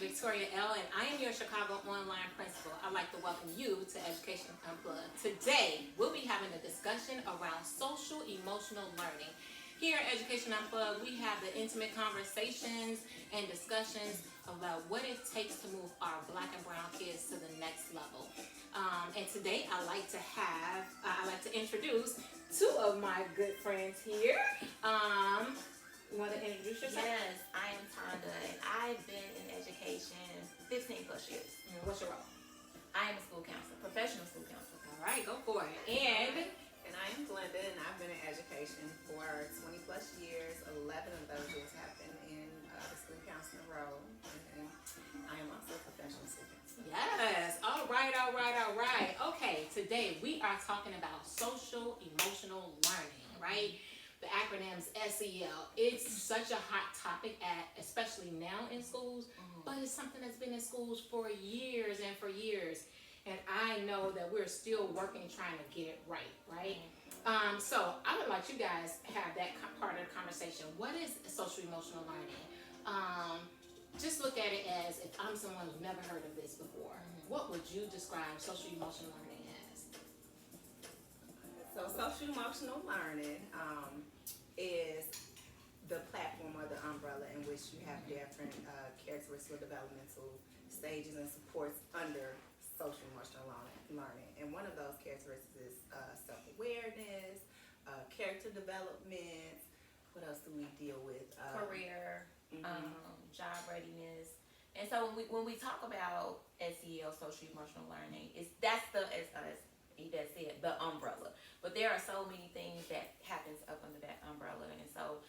Victoria L., and I am your Chicago online principal. I'd like to welcome you to Education Unplugged. Today, we'll be having a discussion around social emotional learning. Here at Education Unplugged, we have the intimate conversations and discussions about what it takes to move our Black and brown kids to the next level. And today, I'd like to introduce two of my good friends here. You want to introduce yourself? Yes, I am Tonda, and I've been in education 15 plus years. What's your role? I am a school counselor, professional school counselor. All right, go for it. And I am Glenda, and I've been in education for 20 plus years. 11 of those years have been in the school counseling role, and I am also a professional school counselor. Yes. All right. Okay, today we are talking about social emotional learning, right? The acronym's SEL. It's such a hot topic especially now in schools, but it's something that's been in schools for years and for years. And I know that we're still working trying to get it right? So I would like you guys have that part of the conversation. What is social emotional learning? Just look at it as if I'm someone who's never heard of this before. What would you describe social emotional learning as? So social emotional learning is the platform or the umbrella in which you have different characteristics or developmental stages and supports under social emotional learning. And one of those characteristics is self-awareness, character development. What else do we deal with? Career, job readiness. And so when we talk about SEL, social emotional learning, that's as Yvette said, the umbrella. But there are so many things that happens up under that umbrella. And so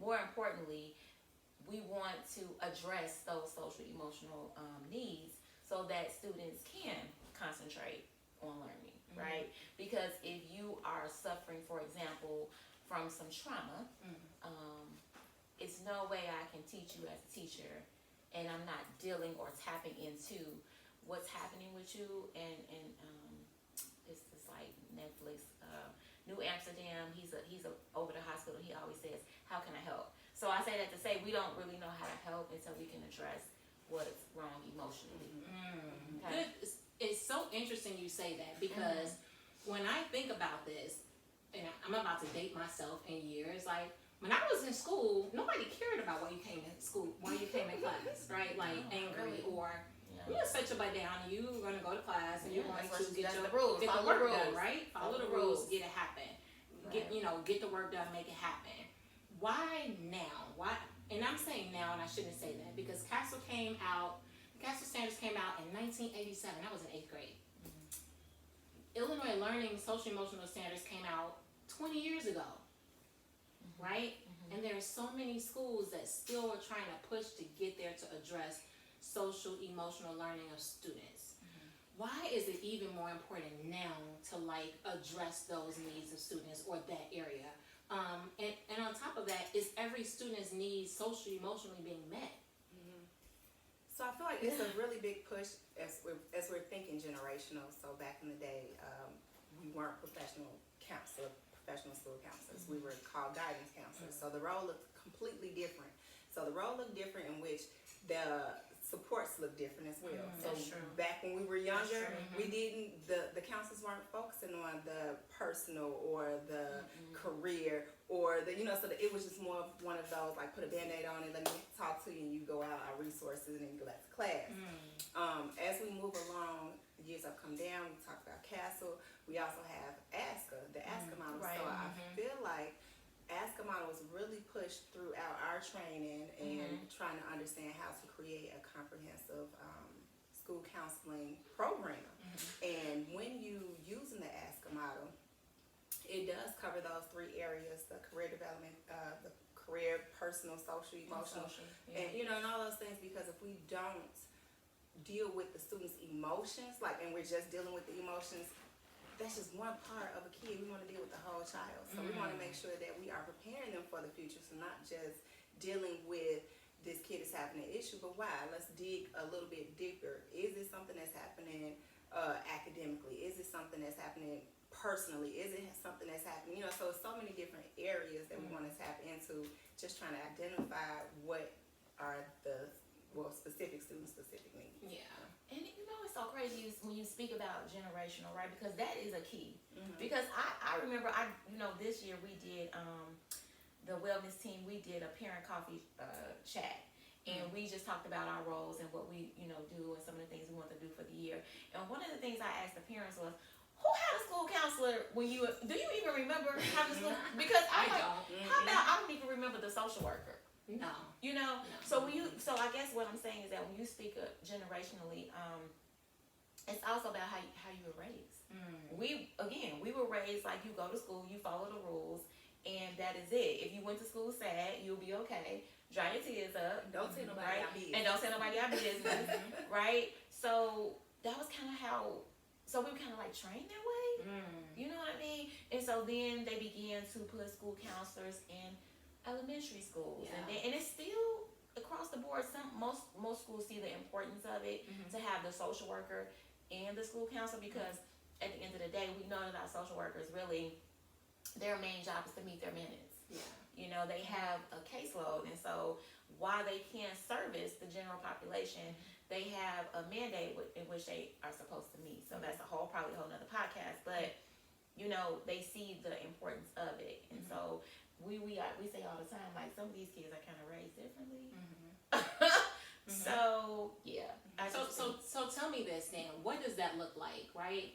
more importantly, we want to address those social emotional needs so that students can concentrate on learning, right? Because if you are suffering, for example, from some trauma, it's no way I can teach you as a teacher and I'm not dealing or tapping into what's happening with you. And it's like Netflix, New Amsterdam, he's over the hospital. He always says, how can I help? So I say that to say we don't really know how to help until we can address what's wrong emotionally. Okay. It's so interesting you say that because when I think about this, and I'm about to date myself in years, like when I was in school, nobody cared about why you came in school, why you came in class, right? Like angry or you just set your butt down and you're going to go to class and you're going to get the work done, right? Follow the rules, get it happen. Get the work done, make it happen. Why now? Why? And I'm saying now, and I shouldn't say that because Castle Standards came out in 1987. I was in 8th grade. Illinois Learning Social Emotional Standards came out 20 years ago, right? And there are so many schools that still are trying to push to get there to address social emotional learning of students. Why is it even more important now to address those needs of students or that area? And on top of that, is every student's needs socially emotionally being met? So I feel like it's a really big push as we're thinking generational. So back in the day, we weren't professional school counselors. We were called guidance counselors. So the role looked completely different. So the role looked different in which the supports look different as well. So back when we were younger, we didn't, the counselors weren't focusing on the personal or the career or so it was just more of one of those, like put a Band-Aid on it, let me talk to you, and you go out our resources and then you go back to class. As we move along, years have come down, we talk about Castle, we also have ASCA, the ASCA model. So I feel like ASCA model was really pushed throughout our training and trying to understand how to create a comprehensive school counseling program. And when you using the ASCA model, it does cover those 3 areas: the career development, the career, personal, social, emotional, and and all those things. Because if we don't deal with the students' emotions, and we're just dealing with the emotions, that's just one part of a kid. We want to deal with the whole child. So we want to make sure that we are preparing them for the future. So not just dealing with this kid is having an issue, but why? Let's dig a little bit deeper. Is it something that's happening academically? Is it something that's happening personally? Is it something that's happening? So it's so many different areas that we want to tap into, just trying to identify what are the specific specific needs. Yeah. And you know, it's so crazy when you speak about generational, right? Because that is a key. Because I remember, this year we did, the wellness team, we did a parent coffee chat. And we just talked about our roles and what we, do and some of the things we want to do for the year. And one of the things I asked the parents was, who had a school counselor when do you even remember having a school? Because how about I don't even remember the social worker. No. No. So I guess what I'm saying is that when you speak generationally, it's also about how you were raised. We were raised like you go to school, you follow the rules, and that is it. If you went to school sad, you'll be okay. Dry your tears up. Don't tell nobody our business. And don't tell nobody our business, right? So that was kind of how. So we were kind of like trained that way. You know what I mean? And so then they began to put school counselors in elementary schools, and it's still across the board. Most schools see the importance of it to have the social worker and the school counselor, because at the end of the day, we know that our social workers really, their main job is to meet their minutes. Yeah. They have a caseload, and so while they can't service the general population, they have a mandate in which they are supposed to meet. So that's probably a whole nother podcast, but they see the importance of it, and so we say all the time, like, some of these kids are kind of raised differently. So yeah. So tell me this then. What does that look like, right?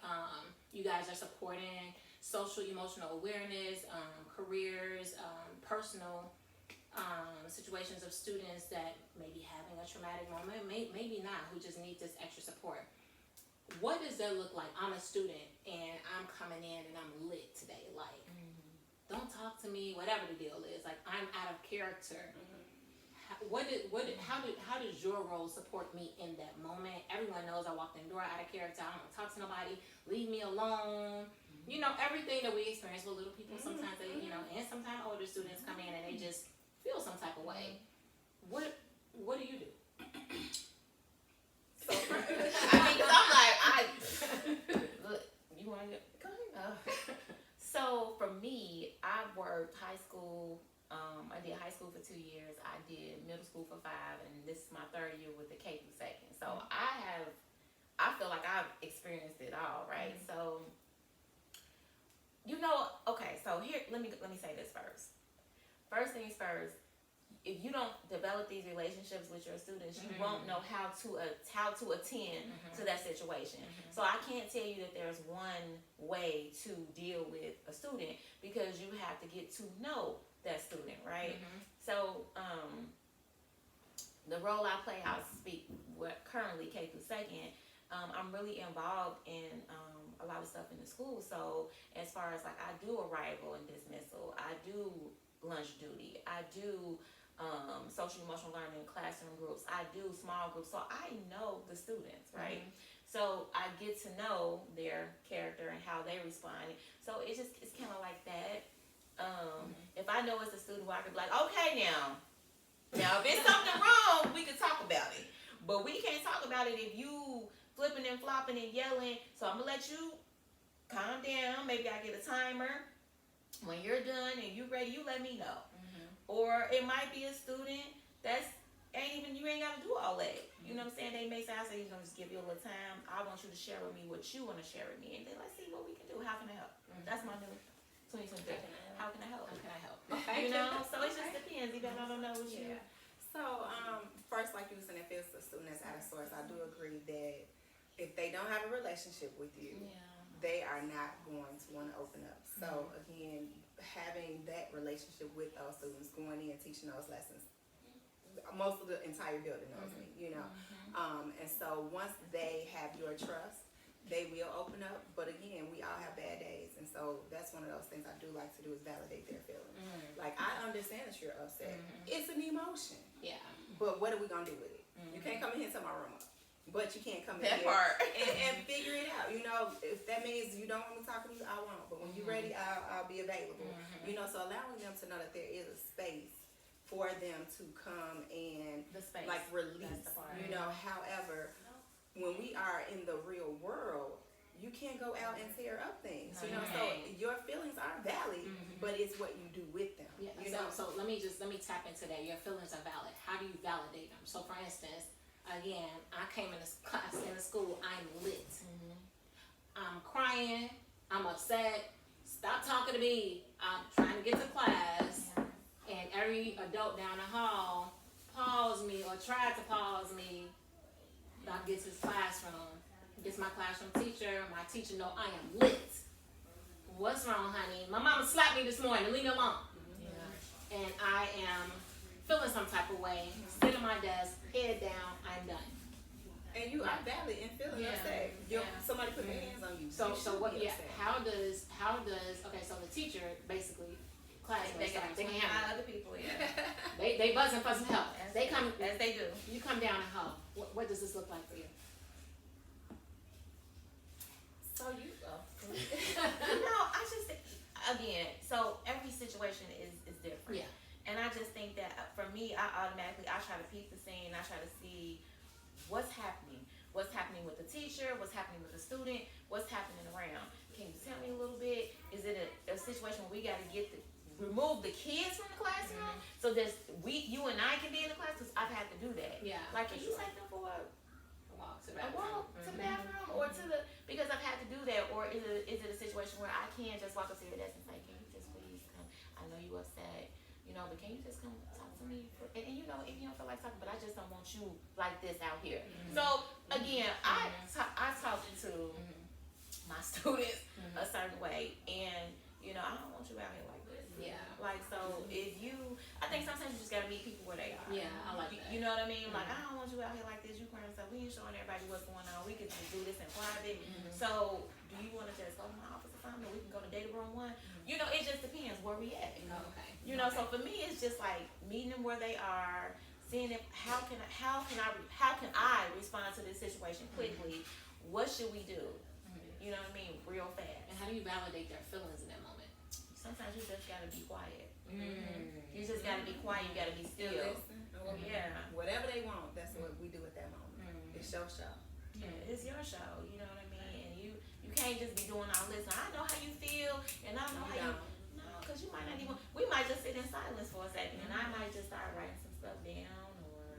You guys are supporting social emotional awareness, careers, personal situations of students that may be having a traumatic moment, maybe not, who just need this extra support. What does that look like? I'm a student and I'm coming in and I'm lit today. Like, don't talk to me, whatever the deal is. Like, I'm out of character. How does your role support me in that moment? Everyone knows I walked in the door out of character. I don't want to talk to nobody. Leave me alone. Everything that we experience with little people, sometimes they, and sometimes older students come in and they just feel some type of way. What do you do? So, I'm like, look, you want to go ahead? So for me, I worked high school. I did high school for 2 years. I did middle school for 5, and this is my 3rd year with the K through 2nd. So I feel like I've experienced it all, right? So, okay. So here, let me say this first. First things first. If you don't develop these relationships with your students, you won't know how to attend to that situation. So I can't tell you that there's one way to deal with a student, because you have to get to know that student, right? So the role I play, I speak currently K through 2nd. I'm really involved in a lot of stuff in the school. So as far as like, I do arrival and dismissal, I do lunch duty, I do social emotional learning classroom groups, I do small groups. So I know the students, right? So I get to know their character and how they respond. So it's kind of like that. If I know it's a student who I could be like, okay, now if it's something wrong, we can talk about it. But we can't talk about it if you flipping and flopping and yelling. So I'm gonna let you calm down. Maybe I get a timer. When you're done and you ready, you let me know. Or it might be a student you ain't gotta do all that. You know what I'm saying? They may say, I say, just give you a little time. I want you to share with me what you want to share with me. And then let's see what we can do. How can I help? That's my new 2023. How can I help? How can I help? Okay. So it just depends. Even I don't know what you. So, first, like you were saying, if it's a student that's out of source, I do agree that if they don't have a relationship with you, they are not going to want to open up. So, again, having that relationship with those students, going in, teaching those lessons, most of the entire building knows me, and so once they have your trust, they will open up. But again, we all have bad days, and so that's one of those things I do like to do, is validate their feelings. Like, I understand that you're upset. It's an emotion. Yeah. But what are we gonna do with it? You can't come in here and tell my room up, but you can't come in That here part. and figure it out. If that means you don't want me talking to you, I won't. But when you're ready, I'll be available. So allowing them to know that there is a space for them to come and like release. However, when we are in the real world, you can't go out and tear up things. So your feelings are valid, but it's what you do with them. So let me tap into that. Your feelings are valid. How do you validate them? So for instance, again, I came in this class in the school. I'm lit. I'm crying. I'm upset. Stop talking to me. I'm trying to get to class, and every adult down the hall paused me or tried to pause me. I get to his classroom. Gets my classroom teacher. My teacher know I am lit. What's wrong, honey? My mama slapped me this morning. Leave me alone. And I am feeling some type of way. Sit at my desk, head down. I'm done. And you are valid in feeling upset. Somebody put their hands on you. So what? Yeah. Upset. How does? Okay. So the teacher basically, classmates, they can handle other people. They buzzing for some help. They come as they do. You come down and help. What does this look like for you? So you No, I just again. So every situation is different. Yeah. And I just think that for me, I try to peep the scene. I try to see what's happening with the teacher, what's happening with the student, what's happening around. Can you tell me a little bit? Is it a situation where we got to remove the kids from the classroom so that you and I can be in the class? Because I've had to do that. Yeah. Like, can you take them for a walk to the bathroom or to the, because I've had to do that, or is it a situation where I can just walk up to your desk and say, can you just please come? I know you upset, but can you just come talk to me? And if you don't feel like talking, but I just don't want you like this out here. So again, I talk to my students a certain way, and I don't want you out here like this. Yeah. Like, so I think sometimes you just gotta meet people where they are. Yeah, I like that. You know what I mean? Like, I don't want you out here like this. You crying stuff. We ain't showing everybody what's going on. We can just do this in private. So, do you want to just go to my office or something? Or we can go to data room 1. It just depends where we at. Okay. So for me, it's just like meeting them where they are, seeing if how can I respond to this situation quickly? What should we do? You know what I mean? Real fast. And how do you validate their feelings in that moment? Sometimes you just gotta be quiet. You just gotta be quiet. You gotta be still. Whatever they want, that's what we do at that moment. It's your show. Yeah, it's your show. You know what I mean? And you can't just be doing all this. I know how you feel, and I know how you. No, because you might not even. We might just sit in silence for a second, and I might just start writing some stuff down, or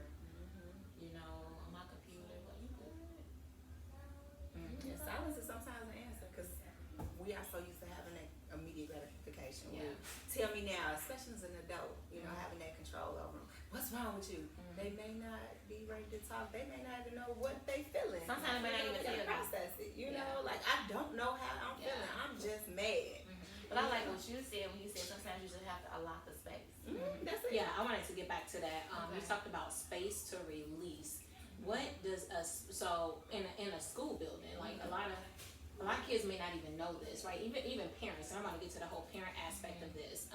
on my computer. Well, you good? Yeah, silence is sometimes an answer because we are so used to having that immediate gratification. Yeah. Tell me now, especially as an adult, having that control over them. What's wrong with you? They may not be ready to talk. They may not even know what they feeling. Sometimes they may not even feel process it. Like I don't know how I'm feeling. I'm just mad. But I like what you said when you said sometimes you just have to allot the space. That's it. Yeah, I wanted to get back to that. You talked about space to release. What does in a school building, like a lot of kids may not even know this, right? Even parents, and I'm going to get to the whole parent aspect of this,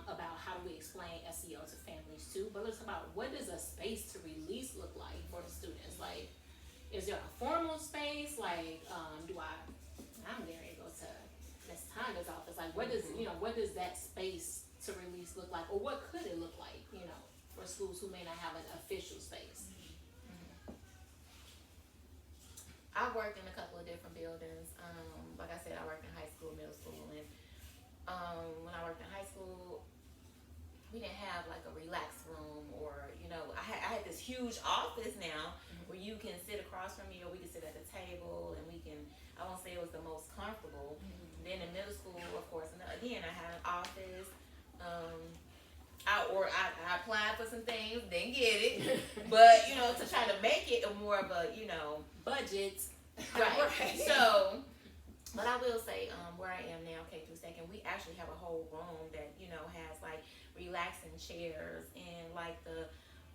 about how do we explain SEL to families too, but let's talk about what does a space to release look like for the students? Like, is there a formal space? Like, I'm getting ready to go to Ms. Tanya's office. Like, what does that space to release look like? Or what could it look like, for schools who may not have an official space? I've worked in a couple of different buildings. Like I said, I worked in high school, middle school, and when I worked in high school, we didn't have like a relaxed room, or I had this huge office now where you can sit across from me, or we can sit at the table, and I won't say it was the most comfortable. Then in middle school, of course, and again, I had an office. I applied for some things, didn't get it, but to try to make it more of a budget, right? So, but I will say, where I am now, K through second, we actually have a whole room that has like relaxing chairs and like the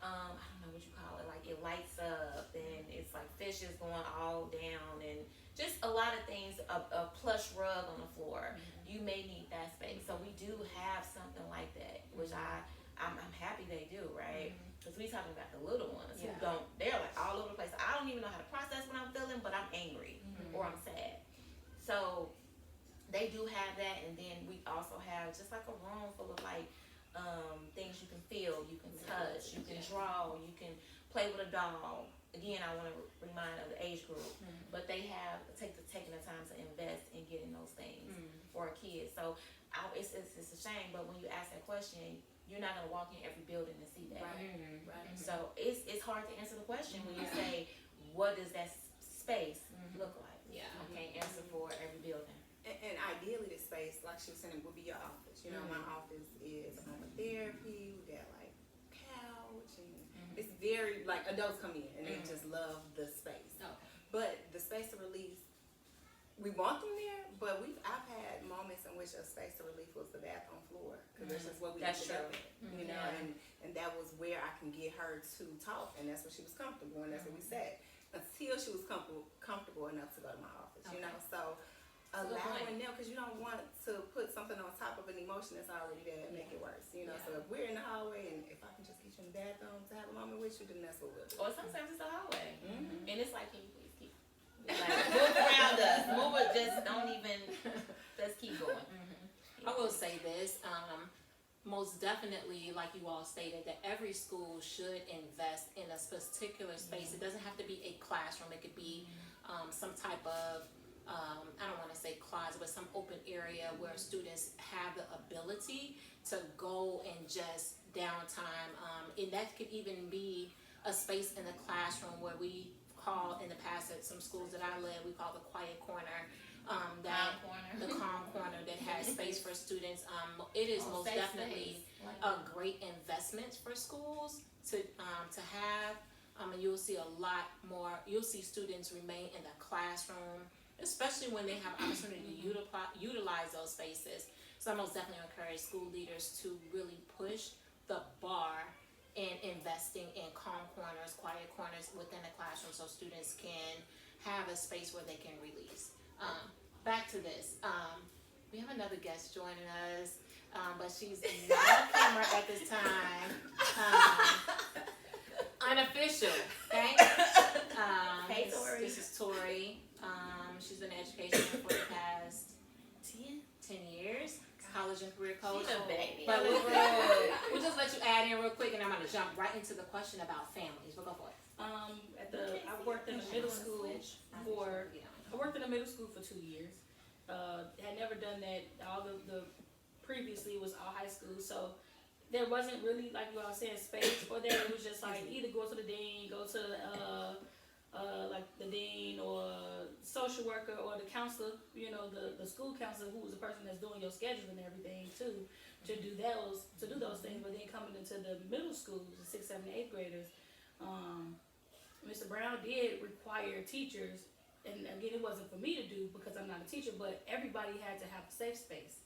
I don't know what you call it, like it lights up and it's like fishes going all down and just a lot of things, a plush rug on the floor. You may need that space, so we do have something like that, which I'm happy they do, right? Because we talking about the little ones who they're like all over the place. I don't even know how to process what I'm feeling, but I'm angry or I'm sad. So they do have that, and then we also have just like a room full of like things you can feel, you can touch, you can draw, you can play with a doll. Again, I want to remind of the age group, but they have taking the time to invest in getting those things for a kid. So it's a shame, but when you ask that question, you're not gonna walk in every building and see that. Right. So it's hard to answer the question when you say, what does that space look like? Yeah. Okay, answer for every building. And ideally, the space, like she was saying, would be your office. You know, my office is aromatherapy. We got like couch, and it's very like adults come in and they just love the space. Okay. But the space of release, we want them there. But I've had moments in which a space of relief was the bathroom floor because that's just what we That's ended up true. in, you know, and that was where I can get her to talk, and that's where she was comfortable, and that's where we sat until she was comfortable enough to go to my office. You know, so. Allowing them, because you don't want to put something on top of an emotion that's already there and make it worse. You know, so if we're in the hallway and if I can just get you in the bathroom to have a moment with you, then that's what we'll do. Or sometimes it's a hallway, and it's like, can you please keep like move around us, move it, just don't even, let's keep going. I will say this, most definitely, like you all stated, that every school should invest in a particular space. It doesn't have to be a classroom. It could be some type of I don't want to say closet, but some open area where students have the ability to go and just downtime. And that could even be a space in the classroom where we call in the past at some schools that I led, we call the quiet corner. The calm corner that has space for students. It is most definitely a great investment for schools to have. And you'll see a lot more. You'll see students remain in the classroom, especially when they have opportunity to utilize those spaces. So I most definitely encourage school leaders to really push the bar in investing in calm corners, quiet corners within the classroom so students can have a space where they can release. Back to this. We have another guest joining us, but she's not on camera at this time. Unofficial, okay? Hey, Tori. This is Tori. She's been in education for the past 10 years. College and career coach. She's a baby. But we'll just let you add in real quick, and I'm going to jump right into the question about families. We'll go for it. I worked in a middle school for 2 years. Had never done that. All the previously was all high school, so there wasn't really, like you all saying, space for that. It was just like either go to the dean, go to like the dean or social worker or the counselor, you know, the school counselor, who was the person that's doing your schedule and everything too, to do those things. But then coming into the middle schools, the 6th, 7th, 8th graders, Mr. Brown did require teachers, and again, it wasn't for me to do because I'm not a teacher, but everybody had to have a safe space.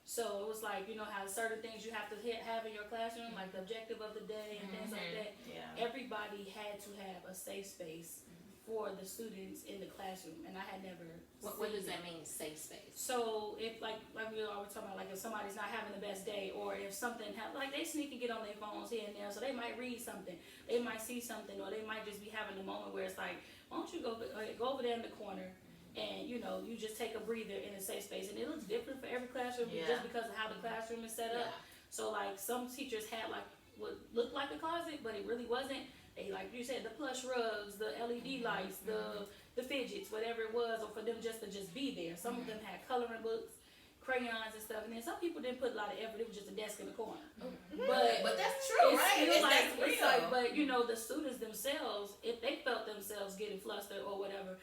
So it was like, you know how certain things you have to have in your classroom, like the objective of the day and things like that. Yeah. Everybody had to have a safe space for the students in the classroom, and I had never. What does that mean, safe space? So if like we always talking about, like if somebody's not having the best day, or if something like they sneak and get on their phones here and there, so they might read something, they might see something, or they might just be having a moment where it's like, why don't you go over there in the corner, and you know, you just take a breather in a safe space. And it looks different for every classroom just because of how the classroom is set up. So like some teachers had like what looked like a closet, but it really wasn't. They, like you said, the plush rugs, the LED lights, the fidgets, whatever it was, or for them just to be there. Some of them had coloring books, crayons and stuff, and then some people didn't put a lot of effort. It was just a desk in the corner. But that's true, right? It's like, but you know, the students themselves, if they felt themselves getting flustered or whatever,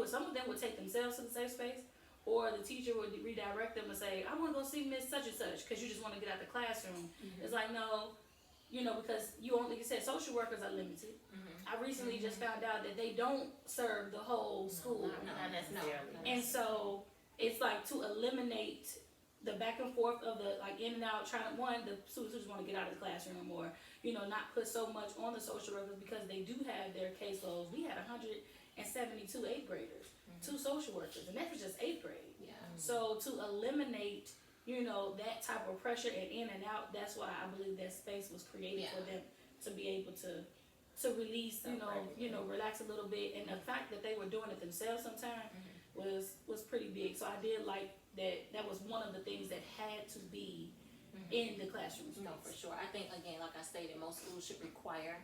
some of them would take themselves to the safe space, or the teacher would redirect them and say, I want to go see Miss such and such, because you just want to get out the classroom. It's like, no, you know, because like you said, social workers are limited. I recently just found out that they don't serve the whole school. Not necessarily. And so it's like to eliminate the back and forth of the like in and out, the students who just want to get out of the classroom, or you know, not put so much on the social workers, because they do have their caseloads. We had 172 8th graders, 2 social workers, and that was just 8th grade. So to eliminate, you know, that type of pressure and in and out, that's why I believe that space was created for them to be able to release, you know, relax a little bit. And the fact that they were doing it themselves sometimes was pretty big. So I did like that was one of the things that had to be in the classrooms. No, for sure. I think, again, like I stated, most schools should require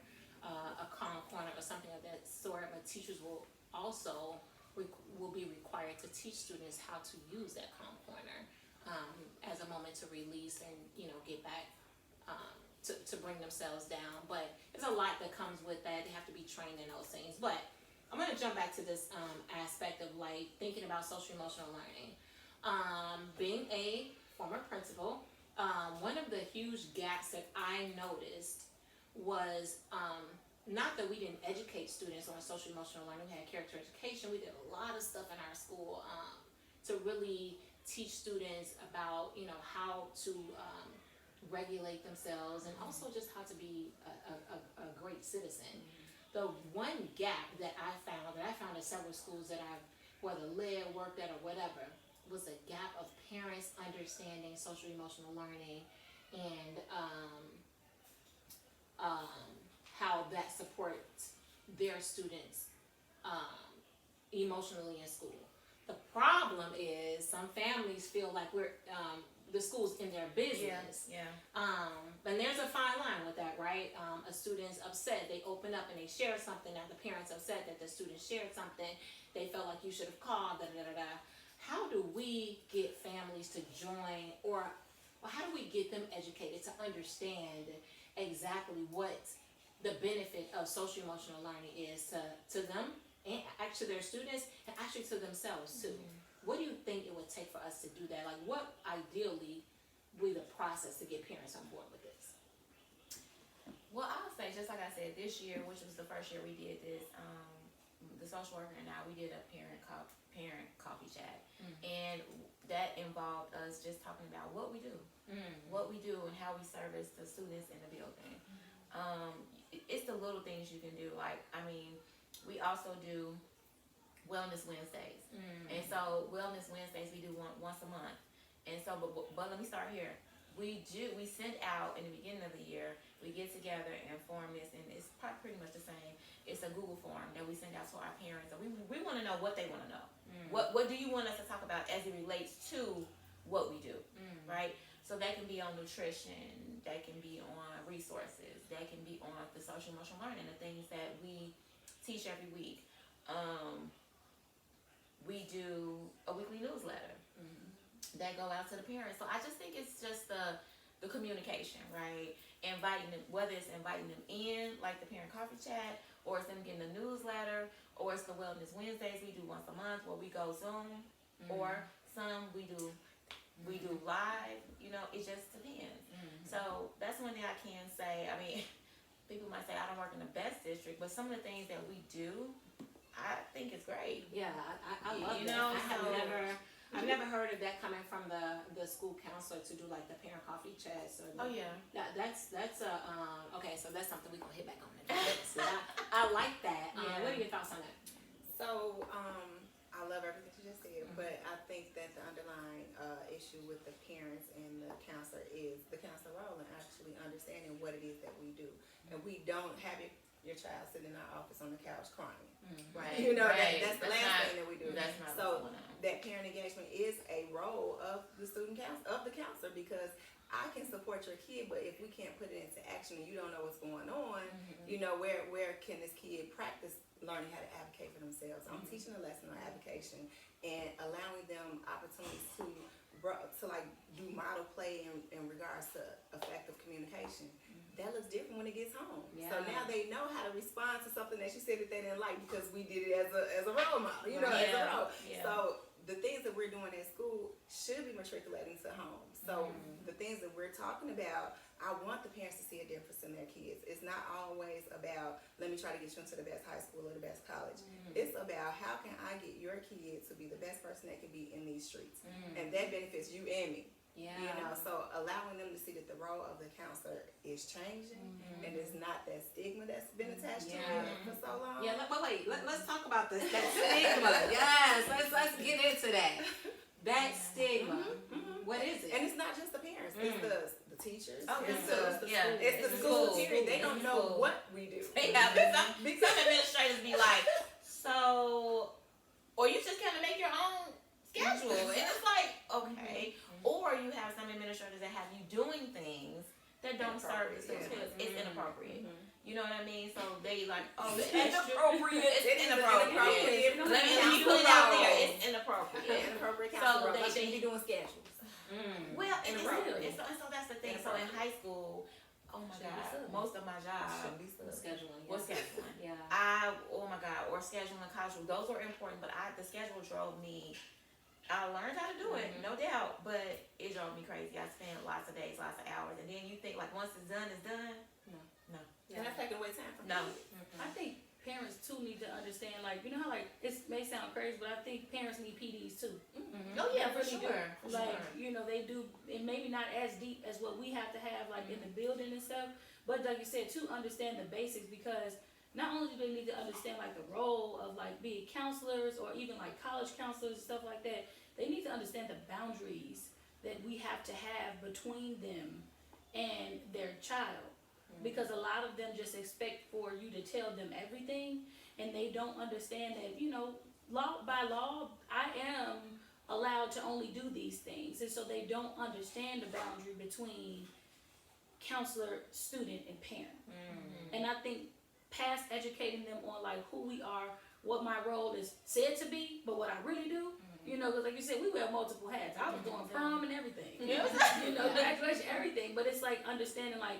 a calm corner or something of that sort, but teachers will also be required to teach students how to use that calm corner as a moment to release and, you know, get back to bring themselves down. But there's a lot that comes with that. They have to be trained in those things. But I'm going to jump back to this aspect of like thinking about social emotional learning. Being a former principal, one of the huge gaps that I noticed was not that we didn't educate students on social emotional learning. We had character education. We did a lot of stuff in our school to really teach students about, you know, how to regulate themselves and also just how to be a great citizen. The one gap that I found at several schools that I've whether led, worked at, or whatever, was a gap of parents understanding social emotional learning and how that supports their students emotionally in school. The problem is some families feel like the school's in their business. Yeah. And there's a fine line with that, right? A student's upset, they open up and they share something. Now the parent's upset that the student shared something. They felt like you should have called, How do we get families to join, or how do we get them educated to understand exactly what the benefit of social emotional learning is to them and actually their students and actually to themselves too? What do you think it would take for us to do that? Like, what ideally would be the process to get parents on board with this? Well, I'll say, just like I said, this year, which was the first year we did this, the social worker and I, we did a parent coffee chat. And that involved us just talking about what we do. What we do and how we service the students in the building. It's the little things you can do. Like, I mean, we also do Wellness Wednesdays. And so Wellness Wednesdays we do once a month. And so, but let me start here. We send out in the beginning of the year, we get together and form this, and it's pretty much the same. It's a Google form that we send out to our parents. And we want to know what they want to know. What do you want us to talk about as it relates to what we do, right? So that can be on nutrition, that can be on resources, that can be on the social emotional learning, the things that we teach every week. We do a weekly newsletter that go out to the parents. So I just think it's just the communication, right? Inviting them, whether it's inviting them in, like the parent coffee chat, or it's them getting the newsletter, or it's the Wellness Wednesdays we do once a month where we go Zoom, or some we do live. You know, it just depends. So that's one thing I can say. I mean, people might say I don't work in the best district, but some of the things that we do, I think it's great. Yeah, I love that. I've never heard of that coming from the school counselor to do like the parent coffee chats. Or that's okay. So that's something we're gonna hit back on. I like that. What are your thoughts on that? So I love everything you just said, but I think that the underlying issue with the parents and the counselor is the counselor role and actually understanding what it is that we do, and we don't have your child sitting in our office on the couch crying. Right. You know, right. that's the last thing that we do. That's not so that parent engagement is a role of the counselor, because I can support your kid, but if we can't put it into action and you don't know what's going on, you know, where can this kid practice learning how to advocate for themselves? I'm teaching a lesson on advocation and allowing them opportunities to like do model play in regards to effective communication. That looks different when it gets home. So now they know how to respond to something that you said that they didn't like because we did it as a role model, you know, as a role. So the things that we're doing at school should be matriculating to home. So the things that we're talking about, I want the parents to see a difference in their kids. It's not always about, let me try to get you into the best high school or the best college. It's about, how can I get your kid to be the best person they can be in these streets? And that benefits you and me. You know, so allowing them to see that the role of the counselor is changing and it's not that stigma that's been attached to it for so long. But wait, let's talk about that stigma. Yes, let's get into that. That stigma. What is it? And it's not just the parents, it's the teachers. It's the school period. They don't know what we do. Some administrators be like, so, or you just kind of make your own schedule. And it's like, okay. Or you have some administrators that have you doing things that don't service those kids. It's inappropriate. You know what I mean? So they like, oh, it's inappropriate. It's inappropriate. Let me put it out there. It's inappropriate. Inappropriate So they should be doing schedules. Well, and so that's the thing. So in high school, oh my God, most of my job scheduling. was scheduling. Yeah. I or scheduling college. Those were important, but the schedule drove me. I learned how to do it, no doubt, but it drove me crazy. I spent lots of days, lots of hours, and then you think like once it's done, it's done. No. And that's taking away time from No. kids. I think parents too need to understand, like, you know how like it may sound crazy, but I think parents need PDs too. Oh yeah, for Really do. sure. For Like, sure. you know, they do, and maybe not as deep as what we have to have, like in the building and stuff. But like you said, to understand the basics, because not only do they need to understand like the role of like being counselors or even like college counselors and stuff like that, they need to understand the boundaries that we have to have between them and their child. Because a lot of them just expect for you to tell them everything, and they don't understand that, you know, by law, I am allowed to only do these things. And so they don't understand the boundary between counselor, student, and parent. And I think past educating them on like who we are, what my role is said to be, but what I really do, you know, because like you said, we wear multiple hats. I was doing prom and everything, you know, graduation, everything. But it's like understanding, like,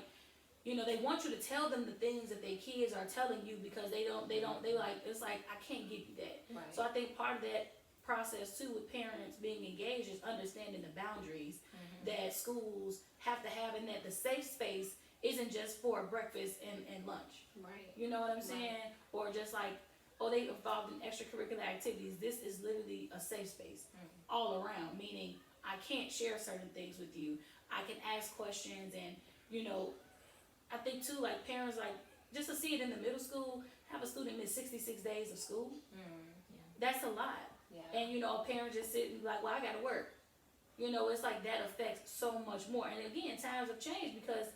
you know, they want you to tell them the things that their kids are telling you, because they like, it's like, I can't give you that. Right. So I think part of that process too with parents being engaged is understanding the boundaries that schools have to have, and that the safe space isn't just for breakfast and lunch. Right. You know what I'm saying? Or just like, oh, they involved in extracurricular activities. This is literally a safe space all around, meaning I can't share certain things with you. I can ask questions, and, you know, I think too, like parents, like just to see it in the middle school, have a student miss 66 days of school. That's a lot. Yeah. And, you know, a parent just sitting like, well, I gotta work. You know, it's like that affects so much more. And again, times have changed, because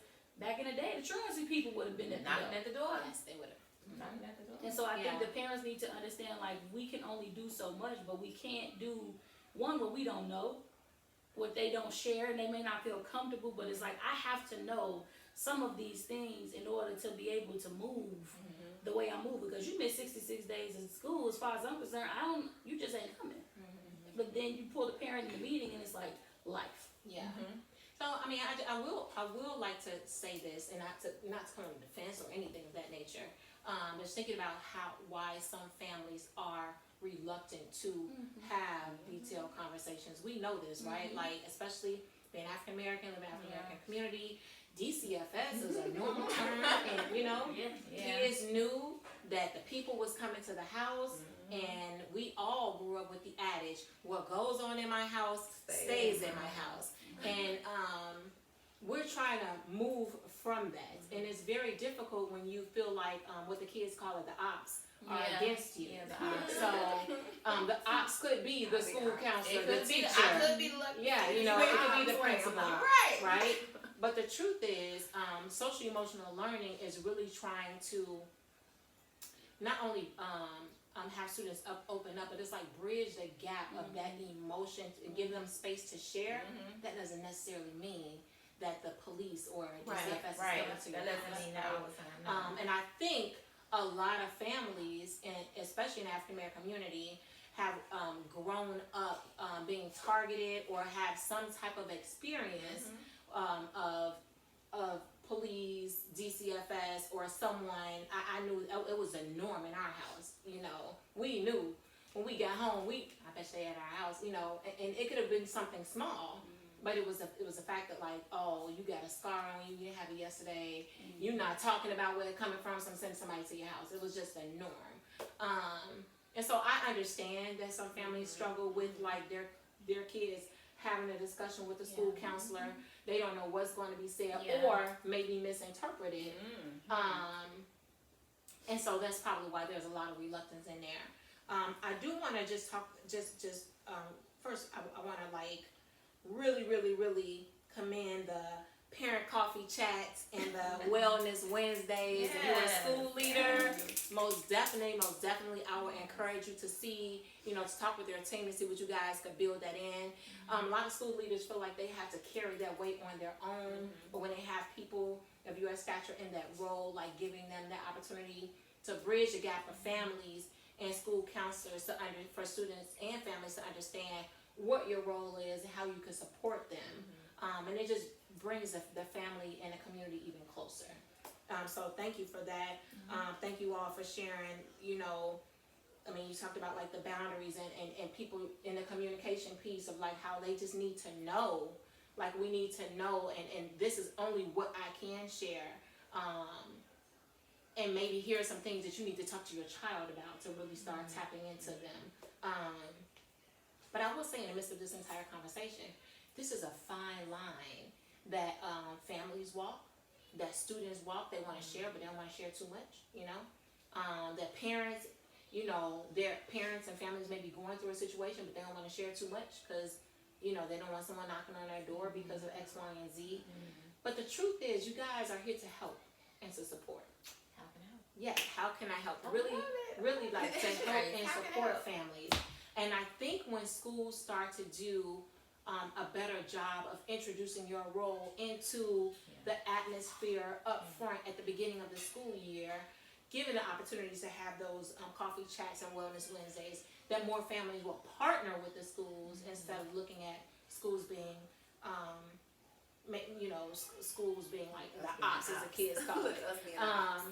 back in the day, the truancy people would have been at the Knocking door. at the door. Yes, they would have. Knocking at the door. And so I think Yeah. the parents need to understand, like, we can only do so much, but we can't do one what we don't know, what they don't share, and they may not feel comfortable, but it's like, I have to know some of these things in order to be able to move the way I move, because you miss 66 days in school, as far as I'm concerned, you just ain't coming. But then you pull the parent in the meeting, and it's like life. Yeah. So I mean, I will like to say this, and not to come in defense or anything of that nature. Just thinking about why some families are reluctant to have detailed conversations. We know this, right? Like, especially being African American, living in African American community, DCFS is a normal term, and you know, kids knew that the people was coming to the house. And we all grew up with the adage, what goes on in my house stays in my house. And we're trying to move from that. And it's very difficult when you feel like what the kids call it, the ops are against you. Yeah, the ops. So the ops could be the school counselor, the teacher. I could be the lucky. Yeah, you know, it could be the principal. Right. Right? But the truth is, social emotional learning is really trying to not only have students open up, but it's like bridge the gap of that emotion and give them space to share. That doesn't necessarily mean that the police or DCFS is coming to your That doesn't house. mean that all the time. And I think a lot of families, and especially in the African American community, have grown up being targeted or have some type of experience of police, DCFS, or someone. I knew it was a norm in our house. You know, we knew when we got home. I bet they at our house. You know, and it could have been something small, but it was a fact that, like, oh, you got a scar on you. You didn't have it yesterday. You're not talking about where it's coming from. So send somebody to your house. It was just a norm. And so I understand that some families struggle with like their kids having a discussion with the school counselor. They don't know what's going to be said or maybe misinterpreted. And so that's probably why there's a lot of reluctance in there. I do want to just talk, first I want to like really commend the parent coffee chats and the wellness Wednesdays. If you're a school leader, most definitely I would encourage you to see, to talk with their team and see what you guys could build that in. A lot of school leaders feel like they have to carry that weight on their own, but when they have people of your stature in that role, like giving them that opportunity to bridge the gap for families and school counselors for students and families to understand what your role is and how you can support them. And it just brings the family and the community even closer. So thank you for that. Thank you all for sharing, I mean, you talked about like the boundaries and people in the communication piece of like how they just need to know, like we need to know, and this is only what I can share. And maybe here are some things that you need to talk to your child about to really start tapping into them. But I will say in the midst of this entire conversation, this is a fine line that families walk, that students walk. They want to share, but they don't want to share too much, you know? That parents, you know, their parents and families may be going through a situation, but they don't want to share too much because, you know, they don't want someone knocking on their door because of X, Y, and Z. But the truth is, you guys are here to help and to support. How can I help? Yeah, how can I help? I Really, love it. really like to help Right. and How can I support help? families. And I think when schools start to do a better job of introducing your role into the atmosphere up front at the beginning of the school year, given the opportunities to have those coffee chats and wellness Wednesdays, that more families will partner with the schools instead of looking at schools being, you know, schools being like the ops as the kids call it. Us being ops.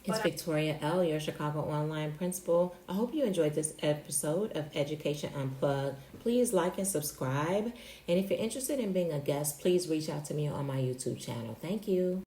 It's But Victoria L., your Chicago Online Principal. I hope you enjoyed this episode of Education Unplugged. Please like and subscribe. And if you're interested in being a guest, please reach out to me on my YouTube channel. Thank you.